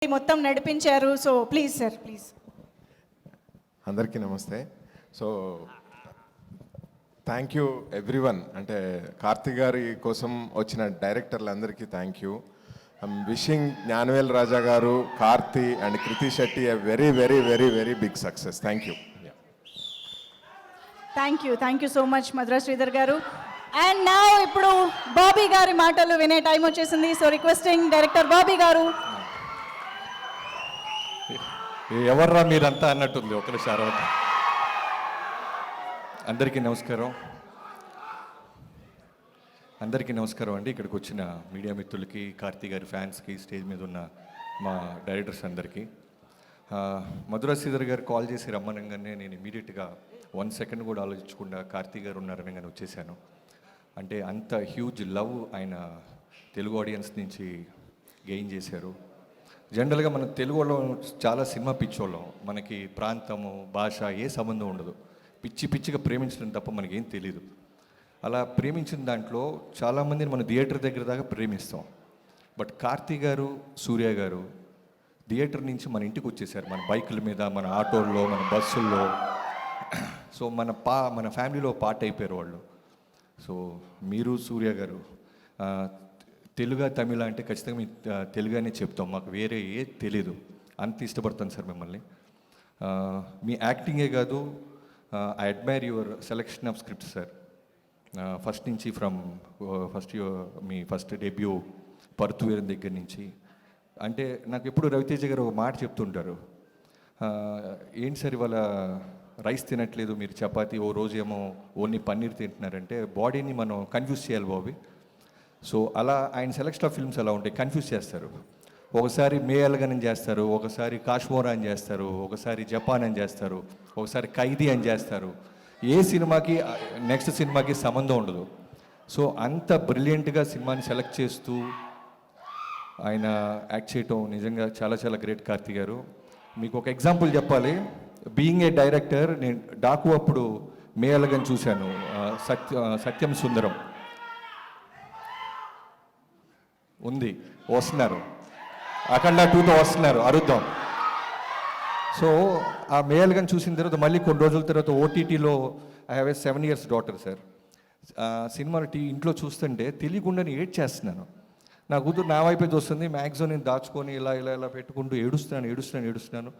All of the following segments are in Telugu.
మొత్తం నడిపించారు. So please sir, please. అందరికీ నమస్తే. So thank you everyone. అంటే కార్తీ గారి కోసం వచ్చిన డైరెక్టర్లందరికీ thank you. I'm wishing Gnanavel Raja గారు, Karthi and Krithi Shetty a very very very very big success. Thank you. Thank you so much Madras Sridhar గారు. అండ్ నా ఇప్పుడు బాబీ గారి మాటలు వినే టైం వచ్చేసింది. సో రిక్వెస్టింగ్ డైరెక్టర్ బాబీ గారు. ఎవర్రా మీరంతా అన్నట్టుంది ఒకసారి. అందరికీ నమస్కారం అండి. ఇక్కడికి వచ్చిన మీడియా మిత్రులకి, కార్తీ గారి ఫ్యాన్స్కి, స్టేజ్ మీద ఉన్న మా డైరెక్టర్స్ అందరికీ. మధురాజ్ శ్రీధర్ గారు కాల్ చేసి రమ్మనగానే నేను ఇమీడియట్గా 1 సెకండ్ కూడా ఆలోచించకుండా కార్తీ గారు ఉన్నారనగానే వచ్చేసాను. అంటే అంత హ్యూజ్ లవ్ ఆయన తెలుగు ఆడియన్స్ నుంచి గెయిన్ చేశారు. జనరల్గా మన తెలుగులో చాలా సినిమా పిచ్చోళ్ళం. మనకి ప్రాంతము, భాష ఏ సంబంధం ఉండదు. పిచ్చిగా ప్రేమించడం తప్ప మనకేం తెలీదు. అలా ప్రేమించిన దాంట్లో చాలామందిని మన థియేటర్ దగ్గర దాకా ప్రేమిస్తాం. బట్ కార్తీ గారు, సూర్య గారు థియేటర్ నుంచి మన ఇంటికి వచ్చేసారు. మన బైకుల మీద, మన ఆటోల్లో, మన బస్సుల్లో. సో మన ఫ్యామిలీలో పార్ట్ అయిపోయారు వాళ్ళు. సో మీరు సూర్య గారు తెలుగు, తమిళ అంటే ఖచ్చితంగా మీ తెలుగునే చెప్తాం. మాకు వేరే ఏ తెలీదు. అంత ఇష్టపడతాను సార్ మిమ్మల్ని. మీ యాక్టింగే కాదు, I admire your selection of scripts sir. First నుంచి మీ ఫస్ట్ డెబ్యూ పరుతువీరం దగ్గర నుంచి. అంటే నాకు ఎప్పుడు రవితేజ గారు ఒక మాట చెప్తుంటారు, ఏంటి సార్ ఇవాళ రైస్ తినట్లేదు, మీరు చపాతి, ఓ రోజు ఏమో ఓన్లీ పన్నీర్ తింటున్నారంటే బాడీని మనం కన్ఫ్యూజ్ చేయాలి బాబీ. సో అలా ఆయన సెలెక్షన్ ఆఫ్ ఫిల్మ్స్ అలా ఉంటాయి, కన్ఫ్యూజ్ చేస్తారు. ఒకసారి మే అలగన్ అని చేస్తారు, ఒకసారి కాశ్మోరా అని చేస్తారు, ఒకసారి జపాన్ అని చేస్తారు, ఒకసారి ఖైదీ అని చేస్తారు. ఏ సినిమాకి నెక్స్ట్ సినిమాకి సంబంధం ఉండదు. సో అంత బ్రిలియంట్గా సినిమాని సెలెక్ట్ చేస్తూ ఆయన యాక్ట్ చేయటం నిజంగా చాలా చాలా గ్రేట్ కార్తీ గారు. మీకు ఒక ఎగ్జాంపుల్ చెప్పాలి. బీయింగ్ ఏ డైరెక్టర్, నేను డాకు అప్పుడు మే అలగన్ చూశాను, సత్యం సుందరం ఉంది, వస్తున్నారు, అఖండ 2తో వస్తున్నారు, అరుద్దాం. సో ఆ మేల్గా చూసిన తర్వాత మళ్ళీ కొన్ని రోజుల తర్వాత ఓటీటీలో I have a 7 years daughter sir. Cinema ఇంట్లో చూస్తుంటే తెలియకుండానే ఏడ్ చేస్తున్నాను. నా కూతురు నా వైపే చూస్తుంది, మ్యాక్సిమం నేను దాచుకొని ఇలా పెట్టుకుంటూ ఏడుస్తున్నాను.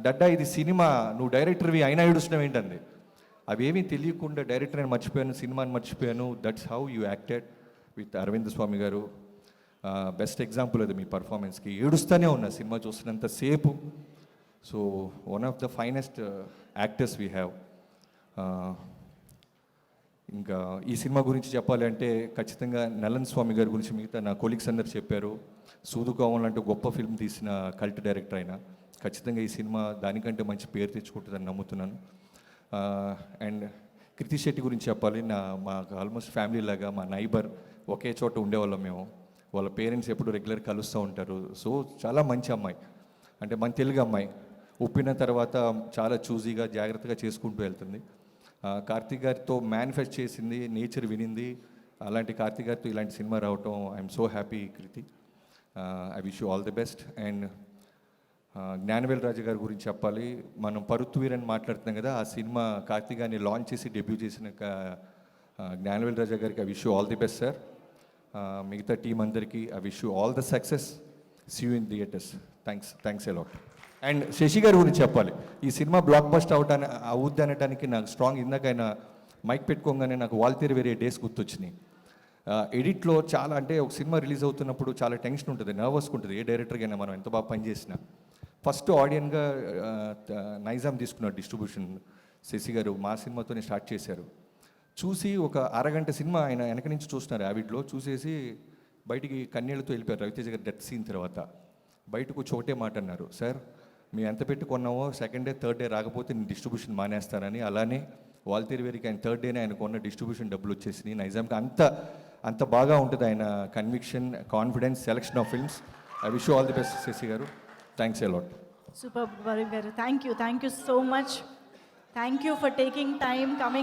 డడ్డా ఇది సినిమా, నువ్వు డైరెక్టర్వి అయినా ఏడుస్తున్నావు ఏంటంది. అవేమీ తెలియకుండా డైరెక్టర్ అని మర్చిపోయాను, సినిమాని మర్చిపోయాను. That's how you acted with Arvind Swamy గారు. బెస్ట్ ఎగ్జాంపుల్ అది మీ పర్ఫార్మెన్స్కి. ఏడుస్తూనే ఉన్నా సినిమా చూస్తున్నంత సేపు. So one of the finest actors we have. ఇంకా ఈ సినిమా గురించి చెప్పాలి అంటే ఖచ్చితంగా నలన్ స్వామి గారి గురించి మిగతా నా కొలీగ్స్ అందరు చెప్పారు. సూదు కావాలి అంటే గొప్ప ఫిల్మ్ తీసిన కల్ట్ డైరెక్టర్ అయినా ఖచ్చితంగా ఈ సినిమా దానికంటే మంచి పేరు తెచ్చుకుంటుందని నమ్ముతున్నాను. అండ్ కృతి శెట్టి గురించి చెప్పాలి. మాకు ఆల్మోస్ట్ ఫ్యామిలీ లాగా, మా నైబర్, ఒకే చోట ఉండేవాళ్ళం మేము. వాళ్ళ పేరెంట్స్ ఎప్పుడు రెగ్యులర్ కలుస్తూ ఉంటారు. సో చాలా మంచి అమ్మాయి, అంటే మన తెలుగు అమ్మాయి. ఉప్పిన తర్వాత చాలా చూజీగా, జాగ్రత్తగా చేసుకుంటూ వెళ్తుంది. కార్తీక్ గారితో మేనిఫెస్ట్ చేసింది, నేచర్ వినింది. అలాంటి కార్తీక్ గారితో ఇలాంటి సినిమా రావటం I'm so happy Krithi. I wish you all the best. And Gnanavel Raju గారి గురించి చెప్పాలి. మనం పరుత్వీర్ అని మాట్లాడుతున్నాం కదా, ఆ సినిమా కార్తీక్ గారిని లాంచ్ చేసి డెబ్యూ చేసిన జ్ఞానవేల్ రాజా గారికి I wish you all the best sir. మిగతా టీం అందరికీ I wish you all the success. See you in theatres. Thanks a lot. And Sasi గారి గురించి చెప్పాలి. ఈ సినిమా బ్లాక్ బస్ట్ అవుద్ది అనడానికి నాకు స్ట్రాంగ్, ఇందాక ఆయన మైక్ పెట్టుకోగానే నాకు వాల్తేరు వేరే డేస్ గుర్తొచ్చినాయి. ఎడిట్లో చాలా, అంటే ఒక సినిమా రిలీజ్ అవుతున్నప్పుడు చాలా టెన్షన్ ఉంటుంది, నర్వస్గా ఉంటుంది. ఏ డైరెక్టర్కైనా మనం ఎంత బాగా పనిచేసినా. ఫస్ట్ ఆడియన్గా నైజాం తీసుకున్నారు డిస్ట్రిబ్యూషన్. శశి గారు మా సినిమాతోనే స్టార్ట్ చేశారు. చూసి ఒక అరగంట సినిమా ఆయన వెనక నుంచి చూస్తున్నారు యావిడ్లో. చూసేసి బయటికి కన్నీళ్లతో వెళ్ళిపోయారు. రవితేజ గారు డెత్ సీన్ తర్వాత బయటకు వచ్చి ఒకటే మాట అన్నారు, సార్ మేము ఎంత పెట్టి కొన్నామో సెకండ్ డే, థర్డ్ డే రాకపోతే నేను డిస్ట్రిబ్యూషన్ మానేస్తానని. అలానే వాల్తేరు వేరికి ఆయన థర్డ్ డేనే ఆయన కొన్న డిస్ట్రిబ్యూషన్ డబ్బులు వచ్చేసినాయి. నైజాంకి అంత బాగా ఉంటుంది ఆయన conviction, confidence, selection of films. I wish you all the best Sasi గారు. Thanks a lot. సూపర్ గారు. Thank you so much. Thank you for taking time coming.